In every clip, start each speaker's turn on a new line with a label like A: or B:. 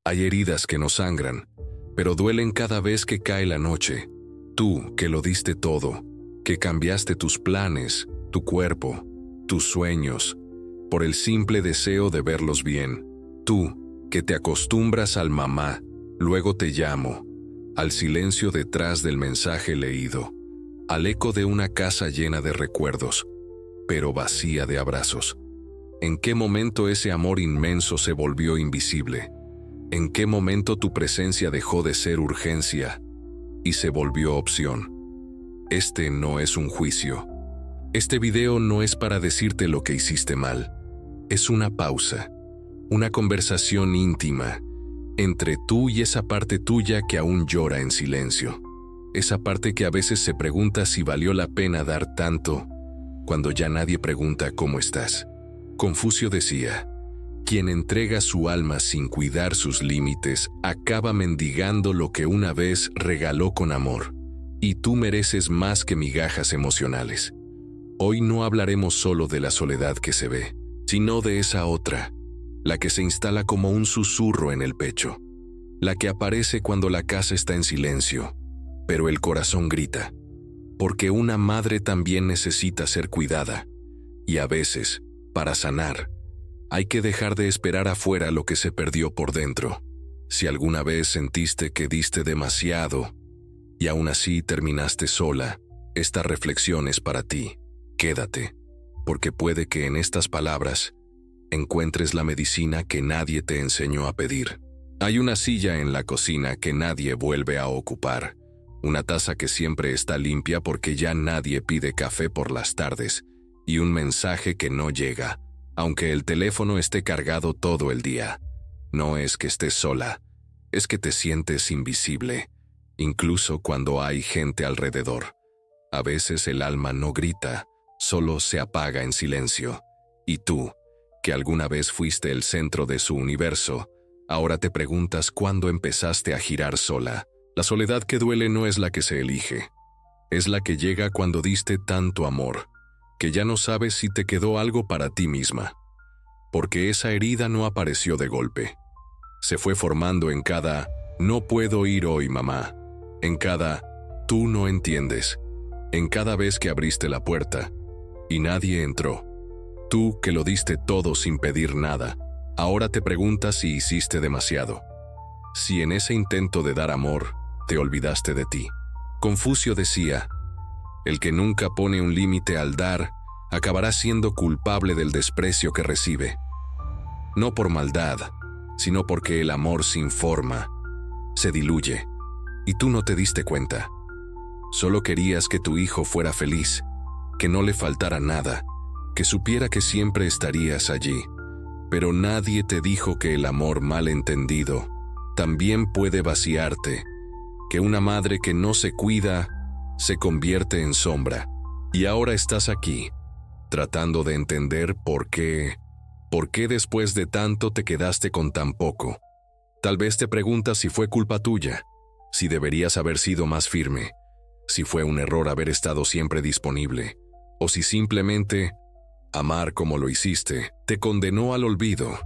A: Hay heridas que no sangran, pero duelen cada vez que cae la noche. Tú, que lo diste todo, que cambiaste tus planes, tu cuerpo, tus sueños, por el simple deseo de verlos bien. Tú, que te acostumbras al mamá, luego te llamo, al silencio detrás del mensaje leído, al eco de una casa llena de recuerdos, pero vacía de abrazos. ¿En qué momento ese amor inmenso se volvió invisible? ¿En qué momento tu presencia dejó de ser urgencia y se volvió opción? Este no es un juicio. Este video no es para decirte lo que hiciste mal. Es una pausa, una conversación íntima entre tú y esa parte tuya que aún llora en silencio. Esa parte que a veces se pregunta si valió la pena dar tanto cuando ya nadie pregunta cómo estás. Confucio decía, quien entrega su alma sin cuidar sus límites acaba mendigando lo que una vez regaló con amor. Y tú mereces más que migajas emocionales. Hoy no hablaremos solo de la soledad que se ve, sino de esa otra, la que se instala como un susurro en el pecho, la que aparece cuando la casa está en silencio, pero el corazón grita, porque una madre también necesita ser cuidada, y a veces, para sanar, hay que dejar de esperar afuera lo que se perdió por dentro. Si alguna vez sentiste que diste demasiado, y aún así terminaste sola, esta reflexión es para ti. Quédate, porque puede que en estas palabras encuentres la medicina que nadie te enseñó a pedir. Hay una silla en la cocina que nadie vuelve a ocupar, una taza que siempre está limpia porque ya nadie pide café por las tardes, y un mensaje que no llega, aunque el teléfono esté cargado todo el día. No es que estés sola, es que te sientes invisible, incluso cuando hay gente alrededor. A veces el alma no grita, solo se apaga en silencio. Y tú, que alguna vez fuiste el centro de su universo, ahora te preguntas cuándo empezaste a girar sola. La soledad que duele no es la que se elige, es la que llega cuando diste tanto amor, que ya no sabes si te quedó algo para ti misma. Porque esa herida no apareció de golpe. Se fue formando en cada «no puedo ir hoy, mamá», en cada «tú no entiendes», en cada vez que abriste la puerta y nadie entró. Tú, que lo diste todo sin pedir nada, ahora te preguntas si hiciste demasiado. Si en ese intento de dar amor, te olvidaste de ti. Confucio decía, el que nunca pone un límite al dar, acabará siendo culpable del desprecio que recibe. No por maldad, sino porque el amor sin forma se diluye, y tú no te diste cuenta. Solo querías que tu hijo fuera feliz, que no le faltara nada, que supiera que siempre estarías allí. Pero nadie te dijo que el amor mal entendido también puede vaciarte, que una madre que no se cuida se convierte en sombra. Y ahora estás aquí, tratando de entender por qué después de tanto te quedaste con tan poco. Tal vez te preguntas si fue culpa tuya, si deberías haber sido más firme, si fue un error haber estado siempre disponible, o si simplemente amar como lo hiciste te condenó al olvido.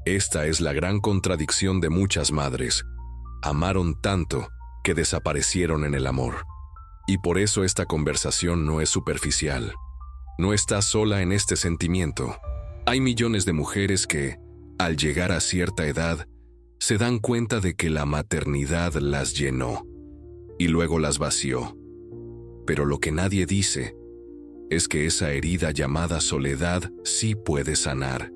A: Esta es la gran contradicción de muchas madres. Amaron tanto que desaparecieron en el amor. Y por eso esta conversación no es superficial. No estás sola en este sentimiento. Hay millones de mujeres que, al llegar a cierta edad, se dan cuenta de que la maternidad las llenó y luego las vació. Pero lo que nadie dice es que esa herida llamada soledad sí puede sanar,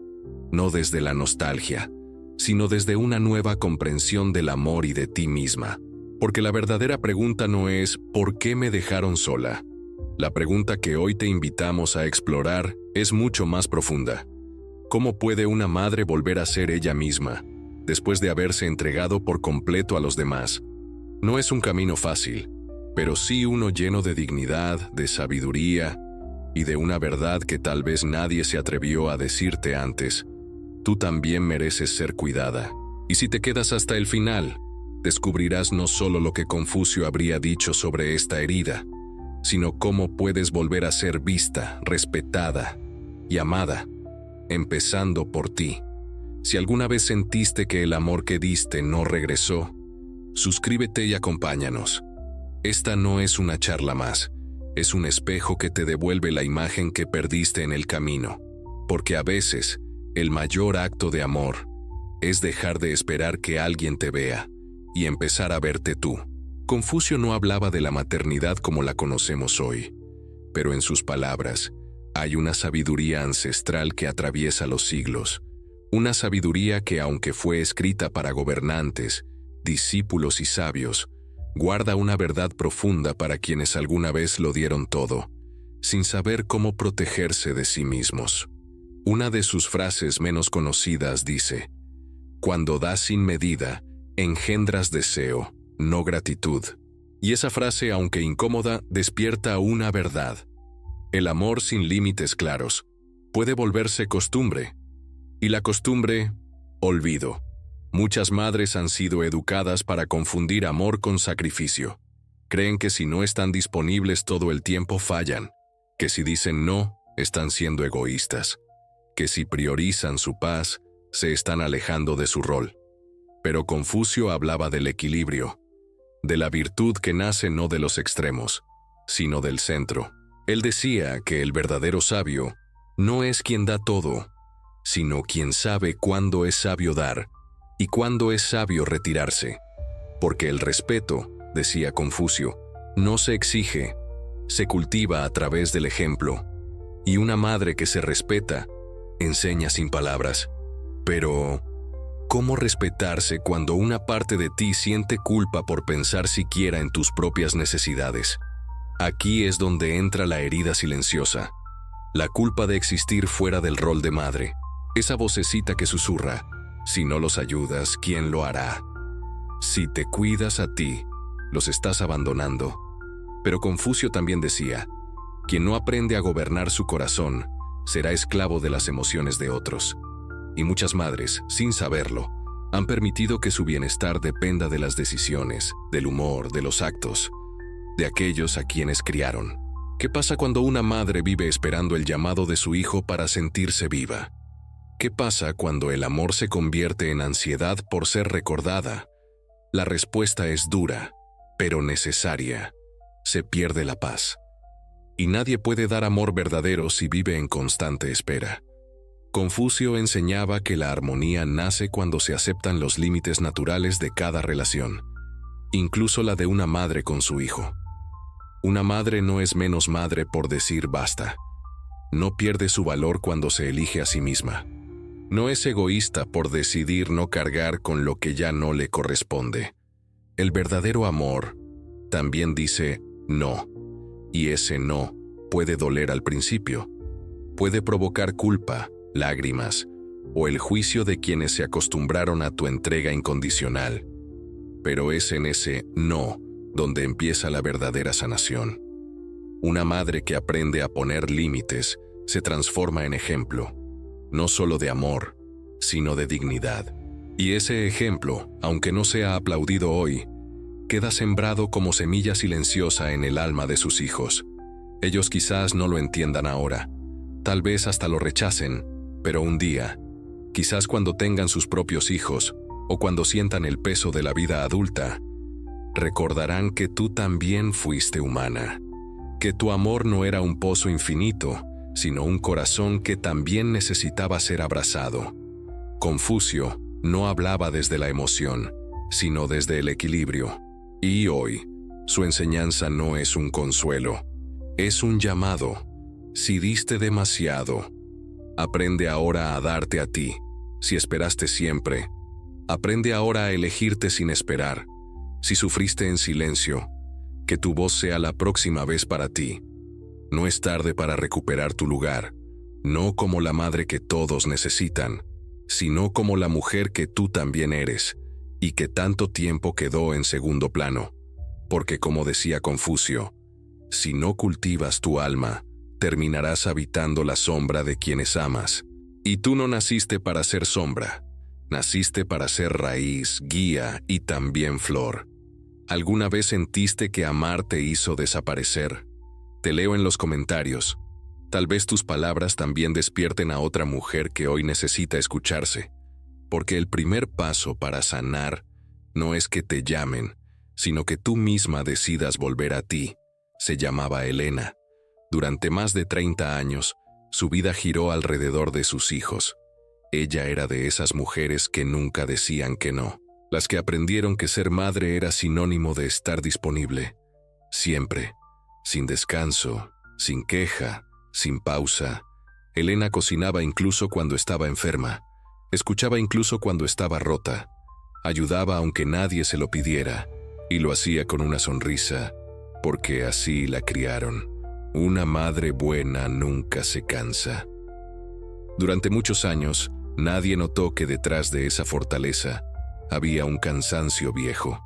A: no desde la nostalgia, sino desde una nueva comprensión del amor y de ti misma. Porque la verdadera pregunta no es ¿por qué me dejaron sola? La pregunta que hoy te invitamos a explorar es mucho más profunda. ¿Cómo puede una madre volver a ser ella misma, después de haberse entregado por completo a los demás? No es un camino fácil, pero sí uno lleno de dignidad, de sabiduría y de una verdad que tal vez nadie se atrevió a decirte antes. Tú también mereces ser cuidada. Y si te quedas hasta el final, descubrirás no solo lo que Confucio habría dicho sobre esta herida, sino cómo puedes volver a ser vista, respetada y amada, empezando por ti. Si alguna vez sentiste que el amor que diste no regresó, suscríbete y acompáñanos. Esta no es una charla más, es un espejo que te devuelve la imagen que perdiste en el camino, porque a veces el mayor acto de amor es dejar de esperar que alguien te vea y empezar a verte tú. Confucio no hablaba de la maternidad como la conocemos hoy, pero en sus palabras hay una sabiduría ancestral que atraviesa los siglos, una sabiduría que, aunque fue escrita para gobernantes, discípulos y sabios, guarda una verdad profunda para quienes alguna vez lo dieron todo, sin saber cómo protegerse de sí mismos. Una de sus frases menos conocidas dice: «Cuando das sin medida, engendras deseo, no gratitud». Y esa frase, aunque incómoda, despierta una verdad. El amor sin límites claros puede volverse costumbre. Y la costumbre, olvido. Muchas madres han sido educadas para confundir amor con sacrificio. Creen que si no están disponibles todo el tiempo fallan, que si dicen no, están siendo egoístas, que si priorizan su paz, se están alejando de su rol. Pero Confucio hablaba del equilibrio, de la virtud que nace no de los extremos, sino del centro. Él decía que el verdadero sabio no es quien da todo, sino quien sabe cuándo es sabio dar y cuándo es sabio retirarse. Porque el respeto, decía Confucio, no se exige, se cultiva a través del ejemplo. Y una madre que se respeta, enseña sin palabras. Pero, ¿cómo respetarse cuando una parte de ti siente culpa por pensar siquiera en tus propias necesidades? Aquí es donde entra la herida silenciosa, la culpa de existir fuera del rol de madre, esa vocecita que susurra: si no los ayudas, ¿quién lo hará? Si te cuidas a ti, los estás abandonando. Pero Confucio también decía: quien no aprende a gobernar su corazón, será esclavo de las emociones de otros. Y muchas madres, sin saberlo, han permitido que su bienestar dependa de las decisiones, del humor, de los actos, de aquellos a quienes criaron. ¿Qué pasa cuando una madre vive esperando el llamado de su hijo para sentirse viva? ¿Qué pasa cuando el amor se convierte en ansiedad por ser recordada? La respuesta es dura, pero necesaria. Se pierde la paz. Y nadie puede dar amor verdadero si vive en constante espera. Confucio enseñaba que la armonía nace cuando se aceptan los límites naturales de cada relación, incluso la de una madre con su hijo. Una madre no es menos madre por decir basta. No pierde su valor cuando se elige a sí misma. No es egoísta por decidir no cargar con lo que ya no le corresponde. El verdadero amor también dice no, y ese no puede doler al principio. Puede provocar culpa, lágrimas o el juicio de quienes se acostumbraron a tu entrega incondicional. Pero es en ese no donde empieza la verdadera sanación. Una madre que aprende a poner límites se transforma en ejemplo, no solo de amor, sino de dignidad. Y ese ejemplo, aunque no sea aplaudido hoy, queda sembrado como semilla silenciosa en el alma de sus hijos. Ellos quizás no lo entiendan ahora, tal vez hasta lo rechacen, pero un día, quizás cuando tengan sus propios hijos o cuando sientan el peso de la vida adulta, recordarán que tú también fuiste humana, que tu amor no era un pozo infinito, sino un corazón que también necesitaba ser abrazado. Confucio no hablaba desde la emoción, sino desde el equilibrio. Y hoy, su enseñanza no es un consuelo, es un llamado. Si diste demasiado, aprende ahora a darte a ti. Si esperaste siempre, aprende ahora a elegirte sin esperar. Si sufriste en silencio, que tu voz sea la próxima vez para ti. No es tarde para recuperar tu lugar, no como la madre que todos necesitan, sino como la mujer que tú también eres, y que tanto tiempo quedó en segundo plano. Porque como decía Confucio, si no cultivas tu alma, terminarás habitando la sombra de quienes amas. Y tú no naciste para ser sombra, naciste para ser raíz, guía y también flor. ¿Alguna vez sentiste que amar te hizo desaparecer? Te leo en los comentarios. Tal vez tus palabras también despierten a otra mujer que hoy necesita escucharse. porque el primer paso para sanar no es que te llamen, sino que tú misma decidas volver a ti. Se llamaba Elena. Durante más de 30 años, su vida giró alrededor de sus hijos. Ella era de esas mujeres que nunca decían que no, las que aprendieron que ser madre era sinónimo de estar disponible, siempre, sin descanso, sin queja, sin pausa. Elena cocinaba incluso cuando estaba enferma, escuchaba incluso cuando estaba rota, ayudaba aunque nadie se lo pidiera, y lo hacía con una sonrisa, porque así la criaron. Una madre buena nunca se cansa. Durante muchos años, nadie notó que detrás de esa fortaleza había un cansancio viejo,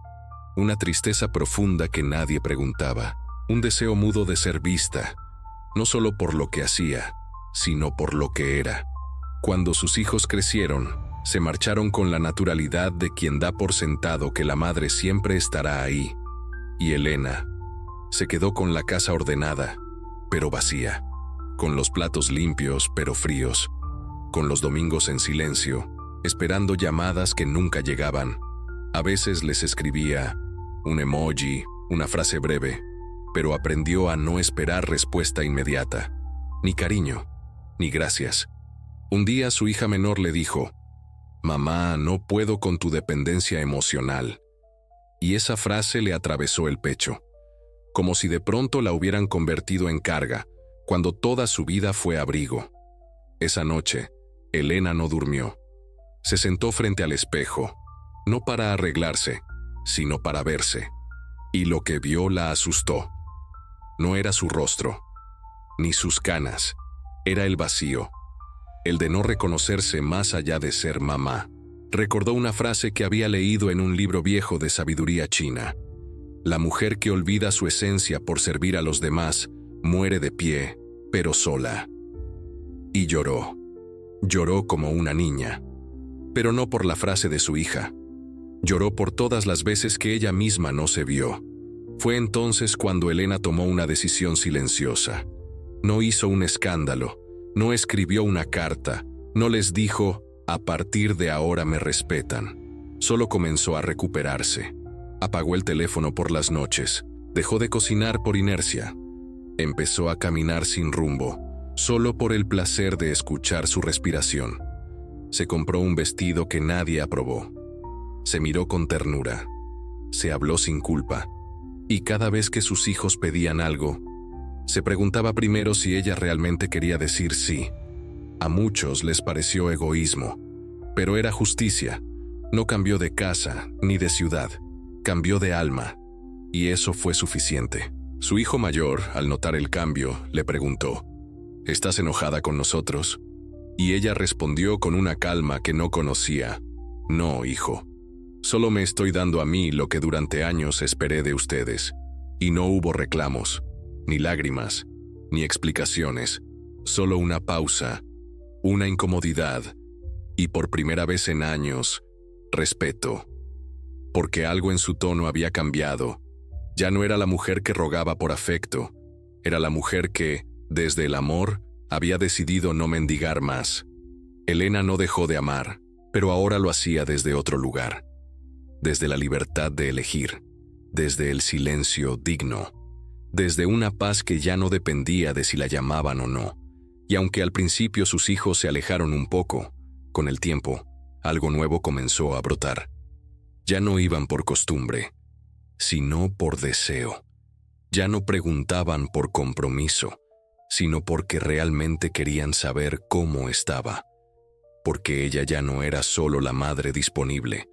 A: una tristeza profunda que nadie preguntaba, un deseo mudo de ser vista, no solo por lo que hacía, sino por lo que era. Cuando sus hijos crecieron, se marcharon con la naturalidad de quien da por sentado que la madre siempre estará ahí. Y Elena se quedó con la casa ordenada, pero vacía, con los platos limpios pero fríos, con los domingos en silencio, esperando llamadas que nunca llegaban. A veces les escribía un emoji, una frase breve, pero aprendió a no esperar respuesta inmediata, ni cariño, ni gracias. Un día su hija menor le dijo: «Mamá, no puedo con tu dependencia emocional». Y esa frase le atravesó el pecho, como si de pronto la hubieran convertido en carga, cuando toda su vida fue abrigo. Esa noche, Elena no durmió. Se sentó frente al espejo, no para arreglarse, sino para verse. Y lo que vio la asustó. No era su rostro, ni sus canas, era el vacío, el de no reconocerse más allá de ser mamá. Recordó una frase que había leído en un libro viejo de sabiduría china: «La mujer que olvida su esencia por servir a los demás muere de pie, pero sola». Y lloró. Lloró como una niña. Pero no por la frase de su hija. Lloró por todas las veces que ella misma no se vio. Fue entonces cuando Elena tomó una decisión silenciosa. No hizo un escándalo, no escribió una carta, no les dijo: «A partir de ahora me respetan». Solo comenzó a recuperarse. Apagó el teléfono por las noches, dejó de cocinar por inercia. Empezó a caminar sin rumbo, solo por el placer de escuchar su respiración. Se compró un vestido que nadie aprobó. Se miró con ternura. Se habló sin culpa. Y cada vez que sus hijos pedían algo, se preguntaba primero si ella realmente quería decir sí. A muchos les pareció egoísmo, pero era justicia. No cambió de casa ni de ciudad, cambió de alma, y eso fue suficiente. Su hijo mayor, al notar el cambio, le preguntó: «¿Estás enojada con nosotros?». Y ella respondió con una calma que no conocía: «No, hijo. Solo me estoy dando a mí lo que durante años esperé de ustedes». Y no hubo reclamos, ni lágrimas, ni explicaciones, solo una pausa, una incomodidad, y por primera vez en años, respeto. Porque algo en su tono había cambiado. Ya no era la mujer que rogaba por afecto, era la mujer que, desde el amor, había decidido no mendigar más. Elena no dejó de amar, pero ahora lo hacía desde otro lugar. Desde la libertad de elegir, desde el silencio digno, desde una paz que ya no dependía de si la llamaban o no. Y aunque al principio sus hijos se alejaron un poco, con el tiempo, algo nuevo comenzó a brotar. Ya no iban por costumbre, sino por deseo. Ya no preguntaban por compromiso, sino porque realmente querían saber cómo estaba. Porque ella ya no era solo la madre disponible,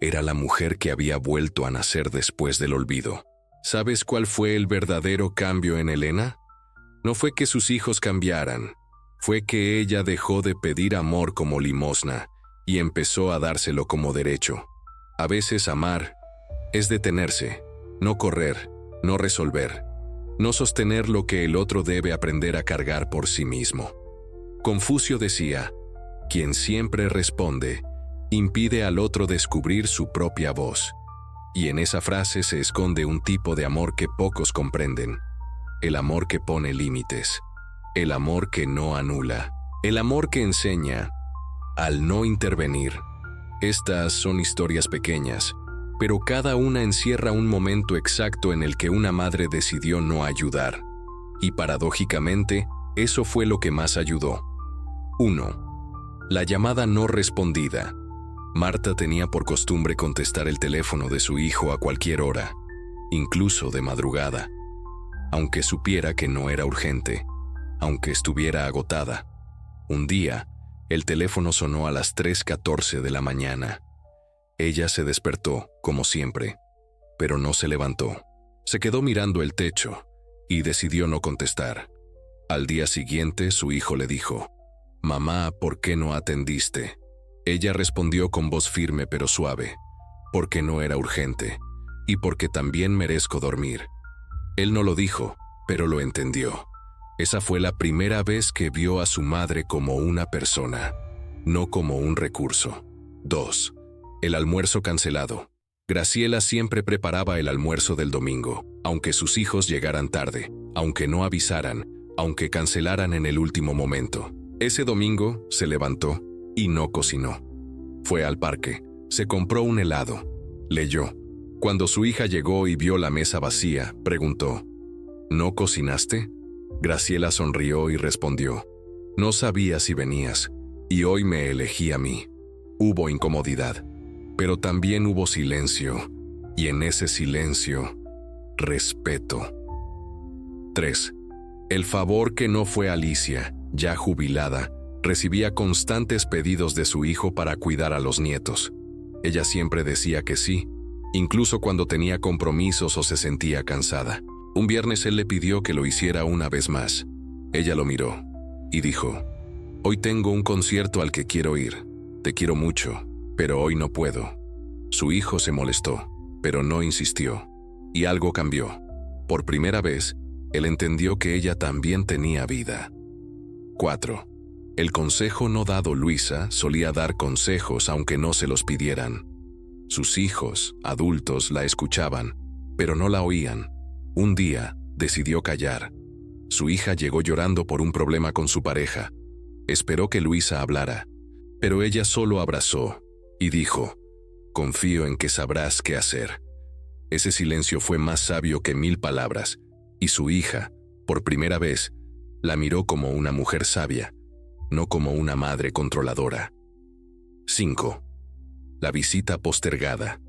A: era la mujer que había vuelto a nacer después del olvido. ¿Sabes cuál fue el verdadero cambio en Elena? No fue que sus hijos cambiaran, fue que ella dejó de pedir amor como limosna y empezó a dárselo como derecho. A veces amar es detenerse, no correr, no resolver, no sostener lo que el otro debe aprender a cargar por sí mismo. Confucio decía: «Quien siempre responde, impide al otro descubrir su propia voz». Y en esa frase se esconde un tipo de amor que pocos comprenden. El amor que pone límites, el amor que no anula, el amor que enseña, al no intervenir, Estas son historias pequeñas, pero cada una encierra un momento exacto en el que una madre decidió no ayudar. Y paradójicamente, eso fue lo que más ayudó. 1. La llamada no respondida. Marta tenía por costumbre contestar el teléfono de su hijo a cualquier hora, incluso de madrugada, aunque supiera que no era urgente, aunque estuviera agotada. Un día, el teléfono sonó a las 3:14 de la mañana. Ella se despertó, como siempre, pero no se levantó. Se quedó mirando el techo y decidió no contestar. Al día siguiente, su hijo le dijo: «Mamá, ¿por qué no atendiste?». Ella respondió con voz firme pero suave: «Porque no era urgente, y porque también merezco dormir». Él no lo dijo, pero lo entendió. Esa fue la primera vez que vio a su madre como una persona, no como un recurso. 2. El almuerzo cancelado. Graciela siempre preparaba el almuerzo del domingo, aunque sus hijos llegaran tarde, aunque no avisaran, aunque cancelaran en el último momento. Ese domingo se levantó y no cocinó. Fue al parque, se compró un helado, leyó. Cuando su hija llegó y vio la mesa vacía, preguntó: «¿No cocinaste?». Graciela sonrió y respondió: «No sabía si venías, y hoy me elegí a mí». Hubo incomodidad, pero también hubo silencio, y en ese silencio, respeto. 3. El favor que no fue Alicia, ya jubilada, recibía constantes pedidos de su hijo para cuidar a los nietos. Ella siempre decía que sí, incluso cuando tenía compromisos o se sentía cansada. Un viernes él le pidió que lo hiciera una vez más. Ella lo miró y dijo: «Hoy tengo un concierto al que quiero ir. Te quiero mucho, pero hoy no puedo». Su hijo se molestó, pero no insistió. Y algo cambió. Por primera vez, él entendió que ella también tenía vida. 4. El consejo no dado. Luisa solía dar consejos aunque no se los pidieran. Sus hijos, adultos, la escuchaban, pero no la oían. Un día, decidió callar. Su hija llegó llorando por un problema con su pareja. Esperó que Luisa hablara, pero ella solo abrazó y dijo: «Confío en que sabrás qué hacer». Ese silencio fue más sabio que 1000 palabras, y su hija, por primera vez, la miró como una mujer sabia, no como una madre controladora. 5. La visita postergada.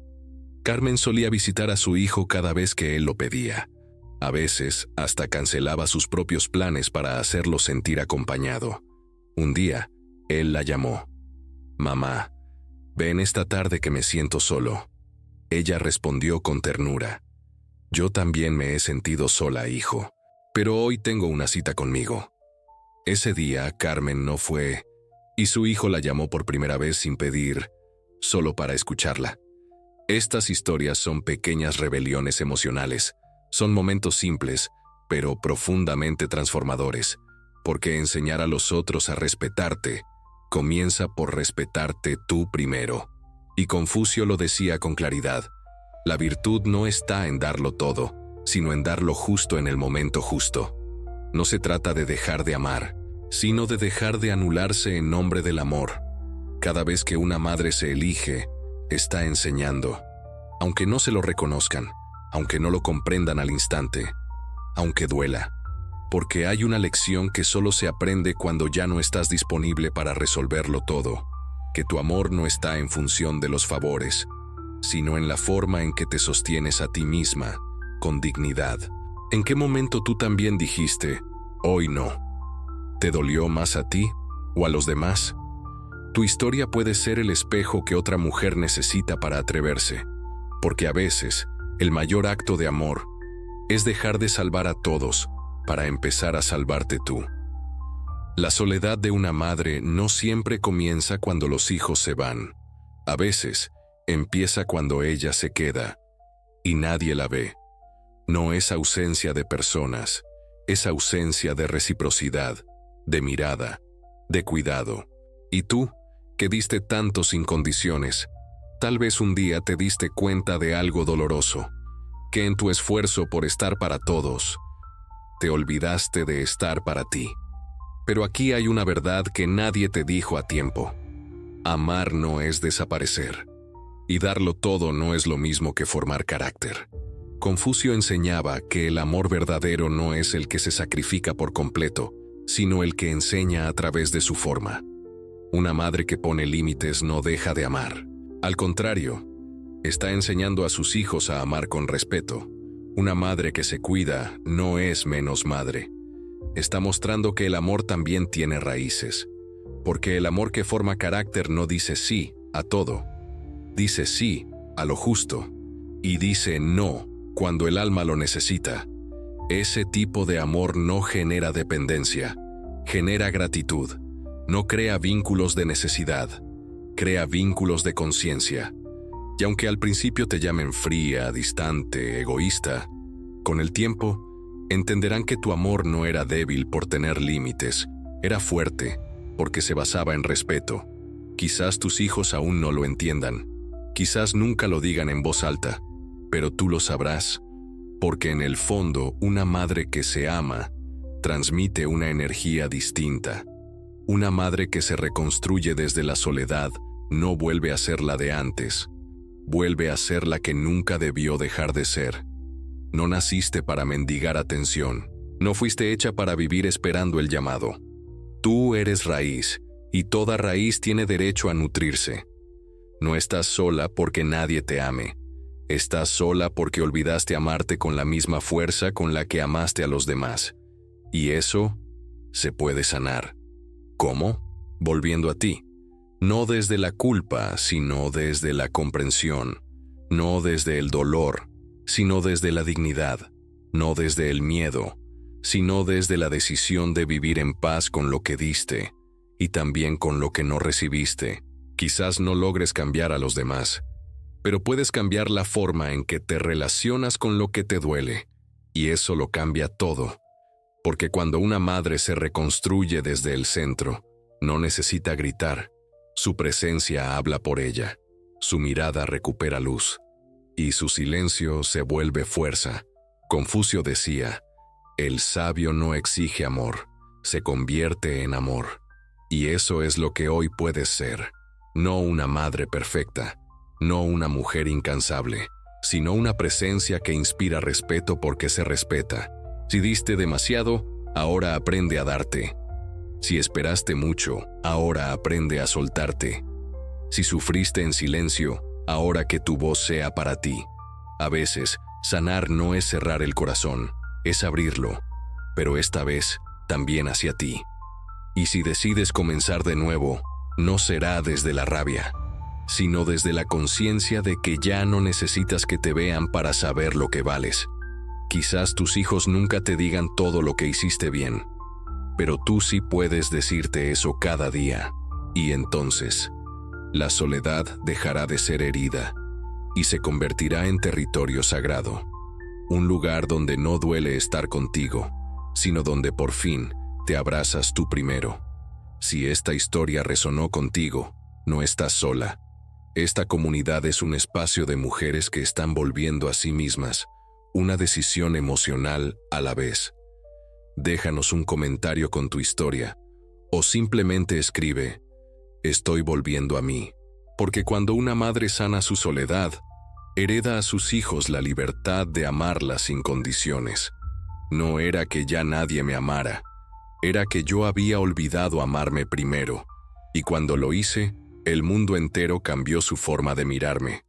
A: Carmen solía visitar a su hijo cada vez que él lo pedía. A veces, hasta cancelaba sus propios planes para hacerlo sentir acompañado. Un día, él la llamó: «Mamá, ven esta tarde que me siento solo». Ella respondió con ternura: «Yo también me he sentido sola, hijo, pero hoy tengo una cita conmigo». Ese día, Carmen no fue, y su hijo la llamó por primera vez sin pedir, solo para escucharla. Estas historias son pequeñas rebeliones emocionales. Son momentos simples, pero profundamente transformadores, porque enseñar a los otros a respetarte comienza por respetarte tú primero. Y Confucio lo decía con claridad: la virtud no está en darlo todo, sino en darlo justo en el momento justo. No se trata de dejar de amar, sino de dejar de anularse en nombre del amor. Cada vez que una madre se elige, está enseñando, aunque no se lo reconozcan, aunque no lo comprendan al instante, aunque duela, porque hay una lección que solo se aprende cuando ya no estás disponible para resolverlo todo, que tu amor no está en función de los favores, sino en la forma en que te sostienes a ti misma, con dignidad. ¿En qué momento tú también dijiste, hoy no? ¿Te dolió más a ti o a los demás? Tu historia puede ser el espejo que otra mujer necesita para atreverse, porque a veces el mayor acto de amor es dejar de salvar a todos para empezar a salvarte tú. La soledad de una madre no siempre comienza cuando los hijos se van. A veces empieza cuando ella se queda y nadie la ve. No es ausencia de personas, es ausencia de reciprocidad, de mirada, de cuidado. Y tú, que diste tanto sin condiciones, tal vez un día te diste cuenta de algo doloroso, que en tu esfuerzo por estar para todos, te olvidaste de estar para ti. Pero aquí hay una verdad que nadie te dijo a tiempo. Amar no es desaparecer. Y darlo todo no es lo mismo que formar carácter. Confucio enseñaba que el amor verdadero no es el que se sacrifica por completo, sino el que enseña a través de su forma. Una madre que pone límites no deja de amar. Al contrario, está enseñando a sus hijos a amar con respeto. Una madre que se cuida no es menos madre. Está mostrando que el amor también tiene raíces. Porque el amor que forma carácter no dice sí a todo. Dice sí a lo justo. Y dice no cuando el alma lo necesita. Ese tipo de amor no genera dependencia, genera gratitud. No crea vínculos de necesidad, crea vínculos de conciencia. Y aunque al principio te llamen fría, distante, egoísta, con el tiempo entenderán que tu amor no era débil por tener límites, era fuerte porque se basaba en respeto. Quizás tus hijos aún no lo entiendan, quizás nunca lo digan en voz alta, pero tú lo sabrás, porque en el fondo una madre que se ama transmite una energía distinta. Una madre que se reconstruye desde la soledad no vuelve a ser la de antes, vuelve a ser la que nunca debió dejar de ser. No naciste para mendigar atención, no fuiste hecha para vivir esperando el llamado. Tú eres raíz, y toda raíz tiene derecho a nutrirse. No estás sola porque nadie te ame. Estás sola porque olvidaste amarte con la misma fuerza con la que amaste a los demás. Y eso se puede sanar. ¿Cómo? Volviendo a ti. No desde la culpa, sino desde la comprensión. No desde el dolor, sino desde la dignidad. No desde el miedo, sino desde la decisión de vivir en paz con lo que diste y también con lo que no recibiste. Quizás no logres cambiar a los demás, pero puedes cambiar la forma en que te relacionas con lo que te duele, y eso lo cambia todo. Porque cuando una madre se reconstruye desde el centro, no necesita gritar. Su presencia habla por ella, su mirada recupera luz, y su silencio se vuelve fuerza. Confucio decía, el sabio no exige amor, se convierte en amor. Y eso es lo que hoy puedes ser. No una madre perfecta, no una mujer incansable, sino una presencia que inspira respeto porque se respeta. Si diste demasiado, ahora aprende a darte. Si esperaste mucho, ahora aprende a soltarte. Si sufriste en silencio, ahora que tu voz sea para ti. A veces, sanar no es cerrar el corazón, es abrirlo, pero esta vez también hacia ti. Y si decides comenzar de nuevo, no será desde la rabia, sino desde la conciencia de que ya no necesitas que te vean para saber lo que vales. Quizás tus hijos nunca te digan todo lo que hiciste bien, pero tú sí puedes decirte eso cada día. Y entonces, la soledad dejará de ser herida y se convertirá en territorio sagrado. Un lugar donde no duele estar contigo, sino donde por fin te abrazas tú primero. Si esta historia resonó contigo, no estás sola. Esta comunidad es un espacio de mujeres que están volviendo a sí mismas, una decisión emocional a la vez. Déjanos un comentario con tu historia, o simplemente escribe, estoy volviendo a mí, porque cuando una madre sana su soledad, hereda a sus hijos la libertad de amarla sin condiciones. No era que ya nadie me amara, era que yo había olvidado amarme primero, y cuando lo hice, el mundo entero cambió su forma de mirarme.